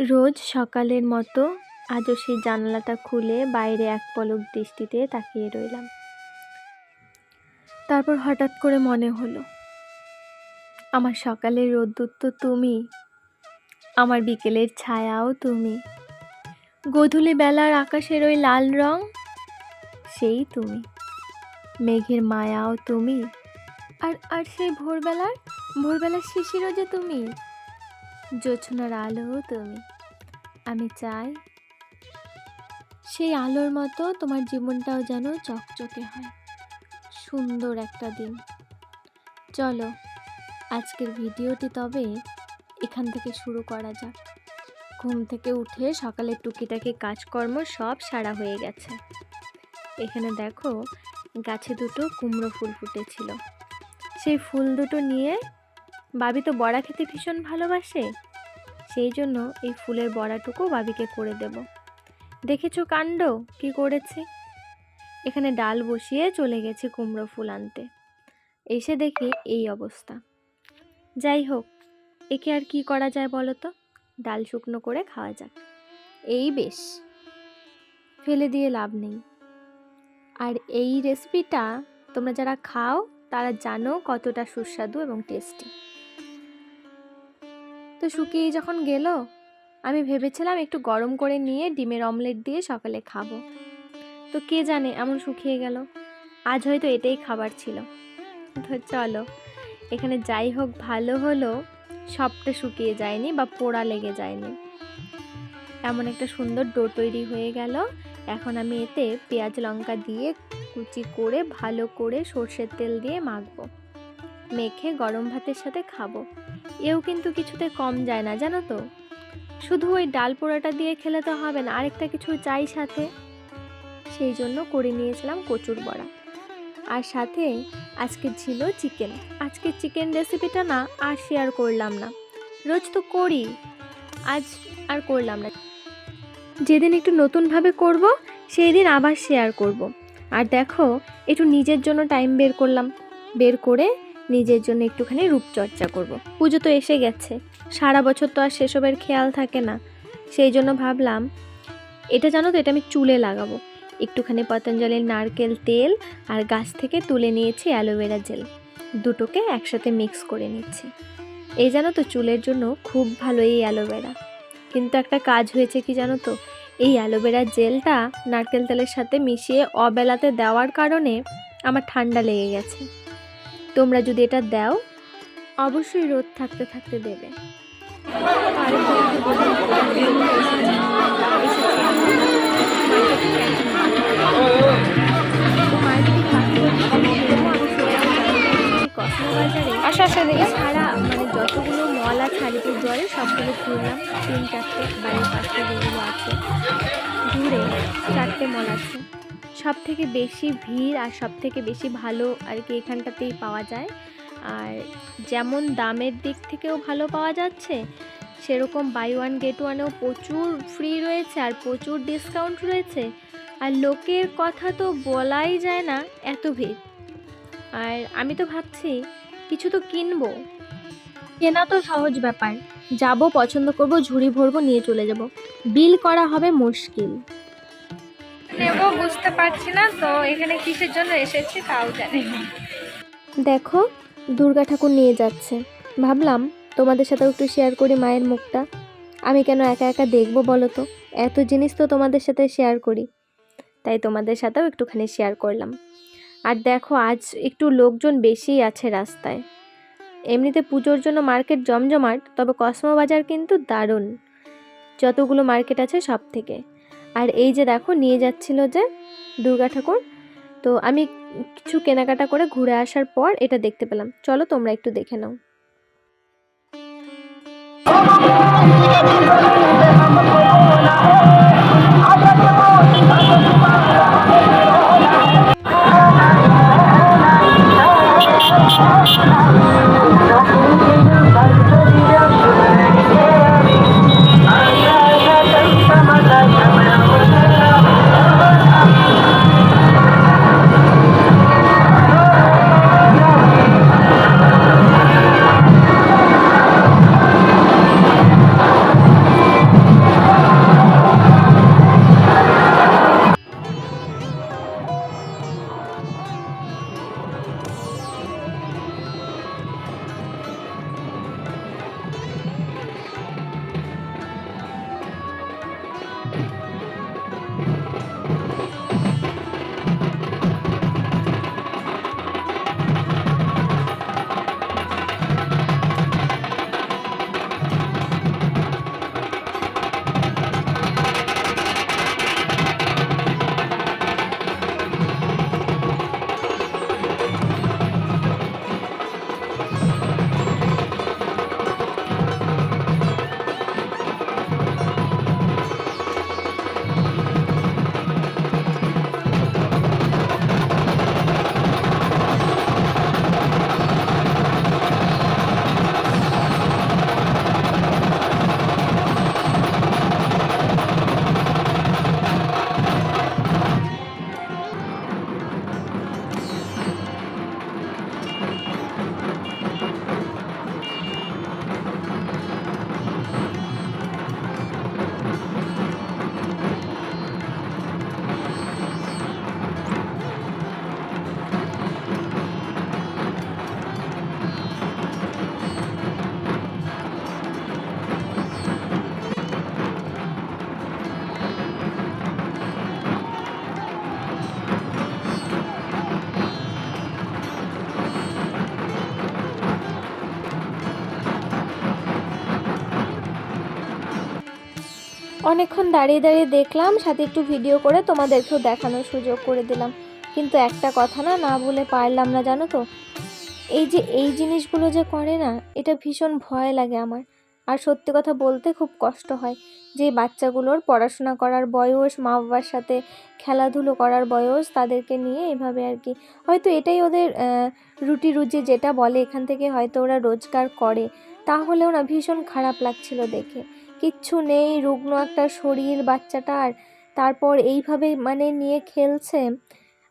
রোজ সকালের মতো আজও সেই জানালাটা খুলে বাইরে এক পলক দৃষ্টিতে তাকিয়ে রইলাম। তারপর হঠাৎ করে মনে হলো, আমার সকালের রোদ্দুর তো তুমি, আমার বিকেলের ছায়াও তুমি, গোধূলি বেলার আকাশের ওই লাল রং সেই তুমি, মেঘের মায়াও তুমি, আর সেই ভোরবেলার শিশিরও যে তুমি, জোছনার আলোও তুমি। আমি চাই সেই আলোর মতো তোমার জীবনটাও যেন চকচকে হয়, সুন্দর একটা দিন। চলো আজকের ভিডিওটি তবে এখান থেকে শুরু করা যাক। ঘুম থেকে উঠে সকালের টুকিটাকি কাজকর্ম সব সারা হয়ে গেছে। এখানে দেখো গাছে দুটো কুমড়ো ফুল ফুটেছিল, সেই ফুল দুটো নিয়ে বাবি তো বড়া খেতে ভীষণ ভালোবাসে, সেই জন্য এই ফুলের বড়াটুকু বাবিকে করে দেব। দেখেছো কাণ্ড কি করেছে, এখানে ডাল বসিয়ে চলে গেছে কুমড়ো ফুল আনতে, এসে দেখি এই অবস্থা। যাই হোক, একে আর কি করা যায় বলো তো, ডাল শুকনো করে খাওয়া যাক, এই বেশ, ফেলে দিয়ে লাভ নেই। আর এই রেসিপিটা তোমরা যারা খাও তারা জানো কতটা সুস্বাদু এবং টেস্টি। তো শুকিয়ে যখন গেল, আমি ভেবেছিলাম একটু গরম করে নিয়ে ডিমের অমলেট দিয়ে সকালে খাবো, তো কে জানে এমন শুকিয়ে গেল। আজ হয়তো এটাই খাবার ছিল। তো চলো, এখানে যাই হোক ভালো হলো সবটা শুকিয়ে যায়নি বা পোড়া লেগে যায়নি, এমন একটা সুন্দর ডো তৈরি হয়ে গেল। এখন আমি এতে পেঁয়াজ লঙ্কা দিয়ে কুচি করে ভালো করে সর্ষের তেল দিয়ে মাখবো, মেখে গরম ভাতের সাথে খাবো। এও কিন্তু কিছুতে কম যায় না জানো তো, শুধু ওই ডাল পোড়াটা দিয়ে খেলে তো হবে না, আরেকটা কিছু চাই সাথে, সেই জন্য করে নিয়েছিলাম কচুর বড়া। আর সাথে আজকে ছিল চিকেন। আজকে চিকেন রেসিপিটা না আর শেয়ার করলাম না, রোজ তো করি, আজ আর করলাম না। যেদিন একটু নতুনভাবে করব সেই দিন আবার শেয়ার করব। আর দেখো একটু নিজের জন্য টাইম বের করলাম, বের করে নিজের জন্য একটুখানি রূপচর্চা করব। পুজো তো এসে গেছে, সারা বছর তো আর সেসবের খেয়াল থাকে না, সেই জন্য ভাবলাম এটা জানো তো, এটা আমি চুলে লাগাবো। একটুখানি পতঞ্জলির নারকেল তেল আর গাছ থেকে তুলে নিয়েছি অ্যালোভেরা জেল, দুটোকে একসাথে মিক্স করে নিচ্ছি। এই জানো তো চুলের জন্য খুব ভালো এই অ্যালোভেরা। কিন্তু একটা কাজ হয়েছে কি জানো তো, এই অ্যালোভেরা জেলটা নারকেল তেলের সাথে মিশিয়ে অবেলাতে দেওয়ার কারণে আমার ঠান্ডা লেগে গেছে। তোমরা যদি এটা দাও অবশ্যই রোদ থাকতে থাকতে দেবে। ছাড়া মানে যতগুলো মল আছে আলিপুর দুয়ারে সবগুলো ঘুরলাম, 3-4টে বাড়ির পাশে যেগুলো আছে ঘুরে 4টে মল আছে। সব থেকে বেশি ভিড় আর সব থেকে বেশি ভালো আর কি এখানটাতেই পাওয়া যায়। আর যেমন দামের দিক থেকেও ভালো পাওয়া যাচ্ছে, সেরকম বাই ওয়ান গেট ওয়ানেও প্রচুর ফ্রি রয়েছে আর প্রচুর ডিসকাউন্ট রয়েছে। আর লোকের কথা তো বলাই যায় না, এত ভিড়। আর আমি তো ভাবছি কিছু তো কিনবো, কেনা তো সহজ ব্যাপার, যাব পছন্দ করব, ঝুড়ি ভরবো, নিয়ে চলে যাব, বিল করা হবে মুশকিল। নেব বুঝতে পারছি না তো এখানে কিসের জন্য এসেছি তাও জানি না। দেখো দুর্গা ঠাকুর নিয়ে যাচ্ছে, ভাবলাম তোমাদের সাথেও একটু শেয়ার করি মায়ের মুখটা। আমি কেন একা একা দেখবো বলো তো, এত জিনিস তো তোমাদের সাথে শেয়ার করি, তাই তোমাদের সাথেও একটুখানি শেয়ার করলাম। আর দেখো আজ একটু লোকজন বেশিই আছে রাস্তায়। এমনিতে পুজোর জন্য মার্কেট জমজমাট, তবে কসমো বাজার কিন্তু দারুণ, যতগুলো মার্কেট আছে সব থেকে। আর এই যে দেখো নিয়ে যাচ্ছিল যে দুর্গা ঠাকুর, তো আমি কিছু কেনাকাটা করে ঘুরে আসার পর এটা দেখতে পেলাম, চলো তোমরা একটু দেখে নাও। অনেকক্ষণ দাঁড়িয়ে দাঁড়িয়ে দেখলাম, সাথে একটু ভিডিও করে তোমাদেরকেও দেখানোর সুযোগ করে দিলাম। কিন্তু একটা কথা না বলে পারলাম না, জানো তো, এই জিনিসগুলো যে করে না, এটা ভীষণ ভয় লাগে আমার। আর সত্যি কথা বলতে খুব কষ্ট হয় যে বাচ্চাগুলোর পড়াশোনা করার বয়স, মা বাবার সাথে খেলাধুলো করার বয়স, তাদেরকে নিয়ে এভাবে আর কি, হয়তো এটাই ওদের রুটি রুজি যেটা বলে, এখান থেকে হয়তো ওরা রোজগার করে। তাহলেও না ভীষণ খারাপ লাগছিল দেখে। কিচ্ছু নেই, রুগ্ন একটা শরীর বাচ্চাটার, তারপর এইভাবে মানে নিয়ে খেলছে।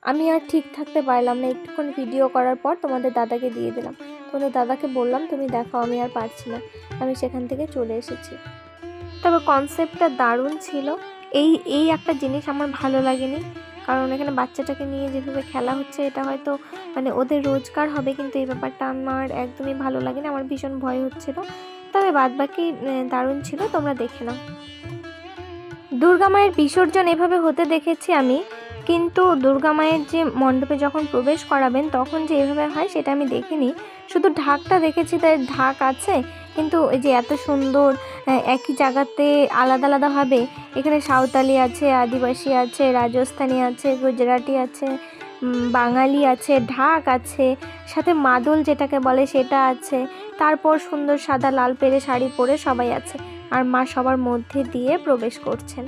আমি আর ঠিক থাকতে পারলাম না, একটুক্ষণ ভিডিও করার পর তোমাদের দাদাকে দিয়ে দিলাম। তোমাদের দাদাকে বললাম তুমি দেখো, আমি আর পারছি না, আমি সেখান থেকে চলে এসেছি। তবে কনসেপ্টটা দারুণ ছিল। এই একটা জিনিস আমার ভালো লাগেনি, কারণ এখানে বাচ্চাটাকে নিয়ে যেভাবে খেলা হচ্ছে, এটা হয়তো মানে ওদের রোজগার হবে, কিন্তু এই ব্যাপারটা আমার একদমই ভালো লাগেনি, আমার ভীষণ ভয় হচ্ছিল। তবে বাদবাকি দারুণ ছিল, তোমরা দেখে নাও। দুর্গা মায়ের বিসর্জন এভাবে হতে দেখেছি আমি, কিন্তু দুর্গা মায়ের যে মণ্ডপে যখন প্রবেশ করাবেন তখন যে এভাবে হয় সেটা আমি দেখিনি। শুধু ঢাকটা দেখেছি, তাই ঢাক আছে, কিন্তু এই যে এত সুন্দর একই জায়গাতে আলাদা আলাদাভাবে, এখানে সাঁওতালি আছে, আদিবাসী আছে, রাজস্থানী আছে, গুজরাটি আছে, বাঙালি আছে, ঢাক আছে, সাথে মাদল যেটাকে বলে সেটা আছে, তারপর সুন্দর সাদা লাল পেরে শাড়ি পরে সবাই আছে, আর মা সবার মধ্যে দিয়ে প্রবেশ করছেন।